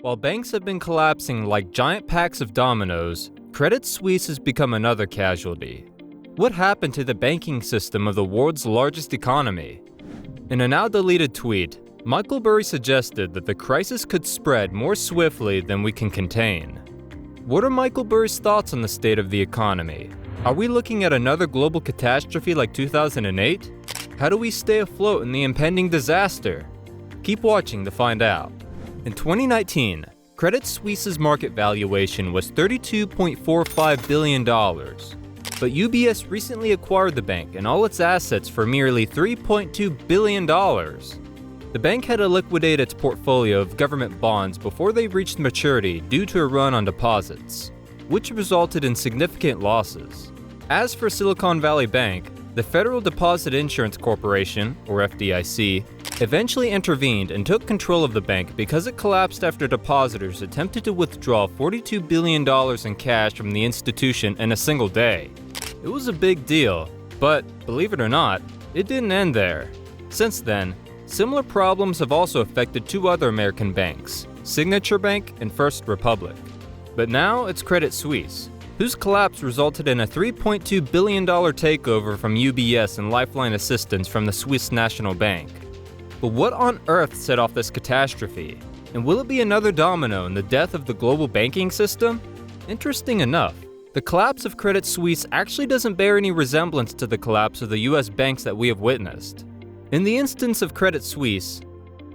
While banks have been collapsing like giant packs of dominoes, Credit Suisse has become another casualty. What happened to the banking system of the world's largest economy? In a now-deleted tweet, Michael Burry suggested that the crisis could spread more swiftly than we can contain. What are Michael Burry's thoughts on the state of the economy? Are we looking at another global catastrophe like 2008? How do we stay afloat in the impending disaster? Keep watching to find out. In 2019, Credit Suisse's market valuation was $32.45 billion. But UBS recently acquired the bank and all its assets for merely $3.2 billion. The bank had to liquidate its portfolio of government bonds before they reached maturity due to a run on deposits, which resulted in significant losses. As for Silicon Valley Bank, the Federal Deposit Insurance Corporation, or FDIC, eventually intervened and took control of the bank because it collapsed after depositors attempted to withdraw $42 billion in cash from the institution in a single day. It was a big deal, but believe it or not, it didn't end there. Since then, similar problems have also affected two other American banks, Signature Bank and First Republic. But now it's Credit Suisse, whose collapse resulted in a $3.2 billion takeover from UBS and lifeline assistance from the Swiss National Bank. But what on earth set off this catastrophe? And will it be another domino in the death of the global banking system? Interesting enough, the collapse of Credit Suisse actually doesn't bear any resemblance to the collapse of the US banks that we have witnessed. In the instance of Credit Suisse,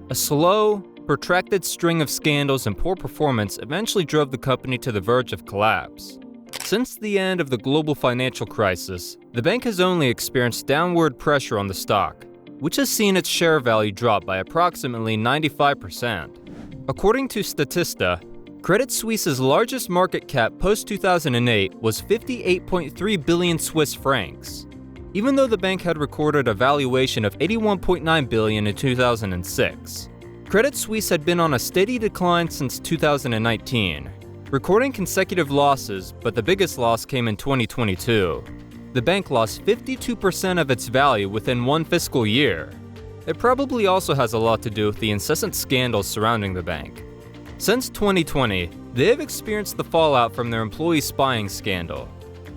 a slow, protracted string of scandals and poor performance eventually drove the company to the verge of collapse. Since the end of the global financial crisis, the bank has only experienced downward pressure on the stock, which has seen its share value drop by approximately 95%. According to Statista, Credit Suisse's largest market cap post-2008 was 58.3 billion Swiss francs, even though the bank had recorded a valuation of 81.9 billion in 2006. Credit Suisse had been on a steady decline since 2019, recording consecutive losses, but the biggest loss came in 2022. The bank lost 52% of its value within one fiscal year. It probably also has a lot to do with the incessant scandals surrounding the bank. Since 2020, they have experienced the fallout from their employee spying scandal,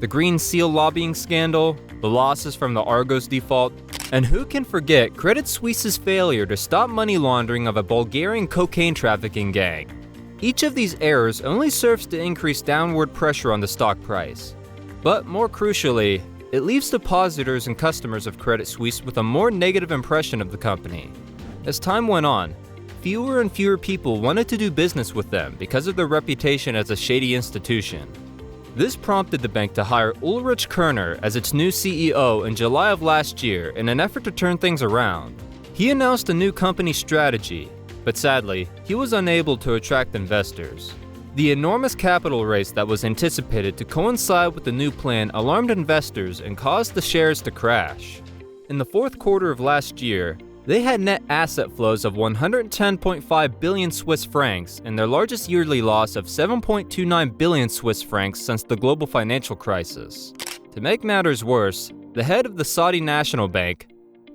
the Green Seal lobbying scandal, the losses from the Argos default, and who can forget Credit Suisse's failure to stop money laundering of a Bulgarian cocaine trafficking gang. Each of these errors only serves to increase downward pressure on the stock price. But more crucially, it leaves depositors and customers of Credit Suisse with a more negative impression of the company. As time went on, fewer and fewer people wanted to do business with them because of their reputation as a shady institution. This prompted the bank to hire Ulrich Kerner as its new CEO in July of last year in an effort to turn things around. He announced a new company strategy, but sadly, he was unable to attract investors. The enormous capital raise that was anticipated to coincide with the new plan alarmed investors and caused the shares to crash. In the fourth quarter of last year, they had net asset flows of 110.5 billion Swiss francs and their largest yearly loss of 7.29 billion Swiss francs since the global financial crisis. To make matters worse, the head of the Saudi National Bank,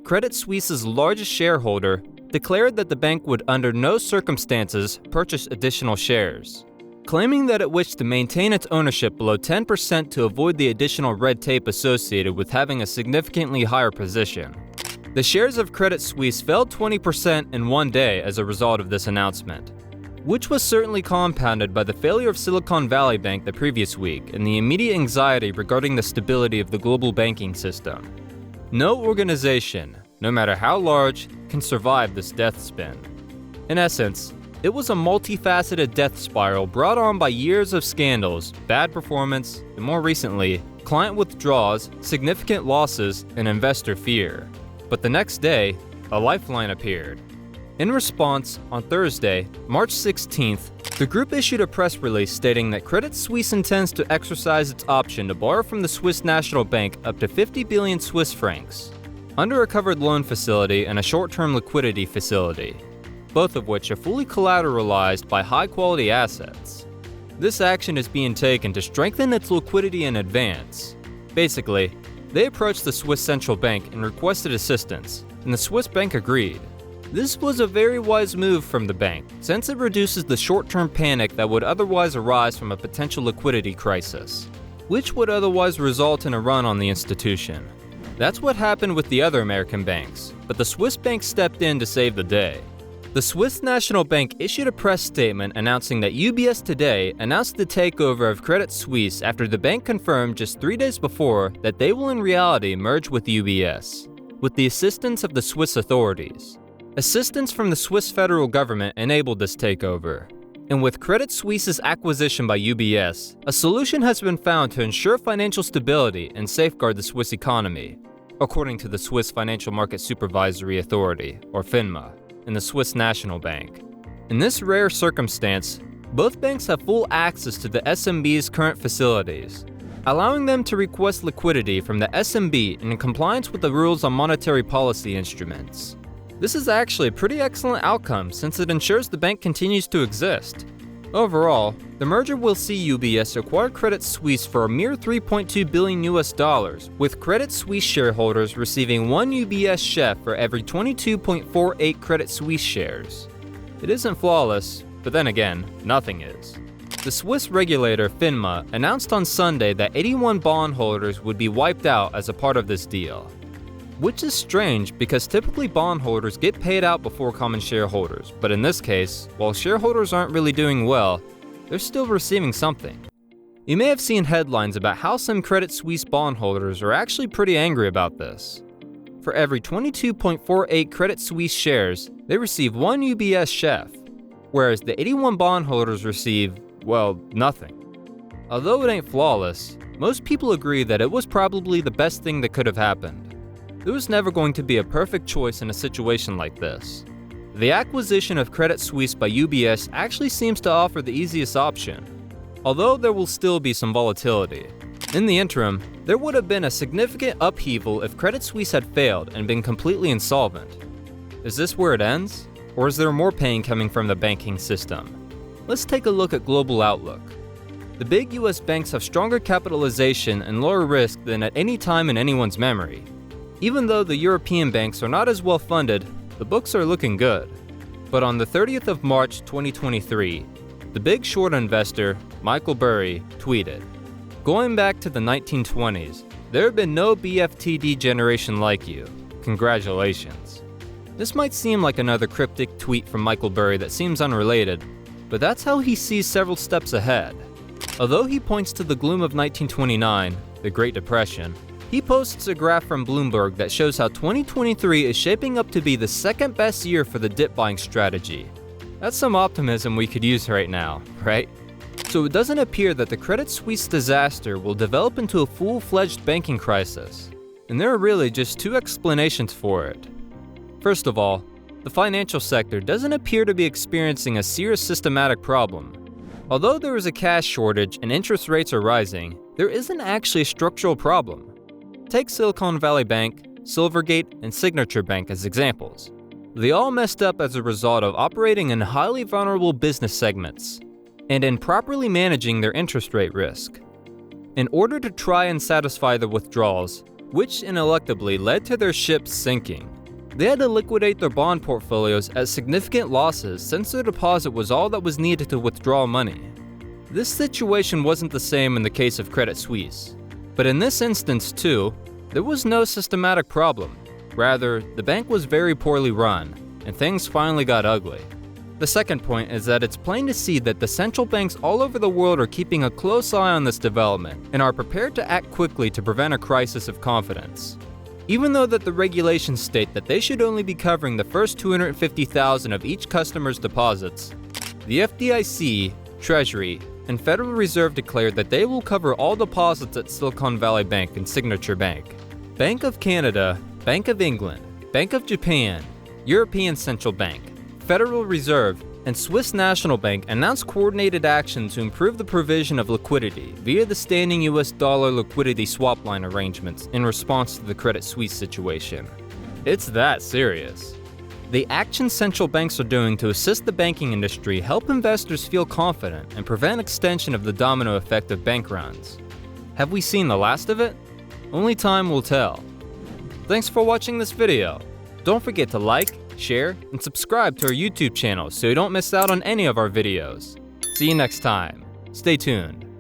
Credit Suisse's largest shareholder, declared that the bank would under no circumstances purchase additional shares, claiming that it wished to maintain its ownership below 10% to avoid the additional red tape associated with having a significantly higher position. The shares of Credit Suisse fell 20% in one day as a result of this announcement, which was certainly compounded by the failure of Silicon Valley Bank the previous week and the immediate anxiety regarding the stability of the global banking system. No organization, no matter how large, can survive this death spin. In essence, it was a multifaceted death spiral brought on by years of scandals, bad performance, and more recently, client withdrawals, significant losses, and investor fear. But the next day, a lifeline appeared. In response, on Thursday, March 16th, the group issued a press release stating that Credit Suisse intends to exercise its option to borrow from the Swiss National Bank up to 50 billion Swiss francs, under a covered loan facility and a short-term liquidity facility, both of which are fully collateralized by high-quality assets. This action is being taken to strengthen its liquidity in advance. Basically, they approached the Swiss Central Bank and requested assistance, and the Swiss bank agreed. This was a very wise move from the bank, since it reduces the short-term panic that would otherwise arise from a potential liquidity crisis, which would otherwise result in a run on the institution. That's what happened with the other American banks, but the Swiss bank stepped in to save the day. The Swiss National Bank issued a press statement announcing that UBS today announced the takeover of Credit Suisse after the bank confirmed just 3 days before that they will in reality merge with UBS, with the assistance of the Swiss authorities. Assistance from the Swiss federal government enabled this takeover. And with Credit Suisse's acquisition by UBS, a solution has been found to ensure financial stability and safeguard the Swiss economy, according to the Swiss Financial Market Supervisory Authority, or FINMA, and the Swiss National Bank. In this rare circumstance, both banks have full access to the SNB's current facilities, allowing them to request liquidity from the SNB in compliance with the rules on monetary policy instruments. This is actually a pretty excellent outcome since it ensures the bank continues to exist. Overall, the merger will see UBS acquire Credit Suisse for a mere $3.2 billion, with Credit Suisse shareholders receiving 1 UBS share for every 22.48 Credit Suisse shares. It isn't flawless, but then again, nothing is. The Swiss regulator FINMA announced on Sunday that 81 bondholders would be wiped out as a part of this deal. Which is strange because typically bondholders get paid out before common shareholders, but in this case, while shareholders aren't really doing well, they're still receiving something. You may have seen headlines about how some Credit Suisse bondholders are actually pretty angry about this. For every 22.48 Credit Suisse shares, they receive 1 UBS share, whereas the 81 bondholders receive, well, nothing. Although it ain't flawless, most people agree that it was probably the best thing that could have happened. There was never going to be a perfect choice in a situation like this. The acquisition of Credit Suisse by UBS actually seems to offer the easiest option, although there will still be some volatility. In the interim, there would have been a significant upheaval if Credit Suisse had failed and been completely insolvent. Is this where it ends? Or is there more pain coming from the banking system? Let's take a look at global outlook. The big US banks have stronger capitalization and lower risk than at any time in anyone's memory. Even though the European banks are not as well funded, the books are looking good. But on the 30th of March 2023, the big short investor, Michael Burry, tweeted, "Going back to the 1920s, there have been no BFTD generation like you. Congratulations." This might seem like another cryptic tweet from Michael Burry that seems unrelated, but that's how he sees several steps ahead. Although he points to the gloom of 1929, the Great Depression, he posts a graph from Bloomberg that shows how 2023 is shaping up to be the second best year for the dip buying strategy. That's some optimism we could use right now, right? So it doesn't appear that the Credit Suisse disaster will develop into a full-fledged banking crisis. And there are really just two explanations for it. First of all, the financial sector doesn't appear to be experiencing a serious systematic problem. Although there is a cash shortage and interest rates are rising, there isn't actually a structural problem. Take Silicon Valley Bank, Silvergate, and Signature Bank as examples. They all messed up as a result of operating in highly vulnerable business segments and improperly managing their interest rate risk. In order to try and satisfy the withdrawals, which ineluctably led to their ships sinking, they had to liquidate their bond portfolios at significant losses since their deposit was all that was needed to withdraw money. This situation wasn't the same in the case of Credit Suisse. But in this instance too, there was no systematic problem. Rather, the bank was very poorly run, and things finally got ugly. The second point is that it's plain to see that the central banks all over the world are keeping a close eye on this development and are prepared to act quickly to prevent a crisis of confidence. Even though that the regulations state that they should only be covering the first 250,000 of each customer's deposits, the FDIC, Treasury, and Federal Reserve declared that they will cover all deposits at Silicon Valley Bank and Signature Bank. Bank of Canada, Bank of England, Bank of Japan, European Central Bank, Federal Reserve, and Swiss National Bank announced coordinated action to improve the provision of liquidity via the standing US dollar liquidity swap line arrangements in response to the Credit Suisse situation. It's that serious. The actions central banks are doing to assist the banking industry help investors feel confident and prevent extension of the domino effect of bank runs. Have we seen the last of it? Only time will tell. Thanks for watching this video. Don't forget to like, share, and subscribe to our YouTube channel so you don't miss out on any of our videos. See you next time. Stay tuned.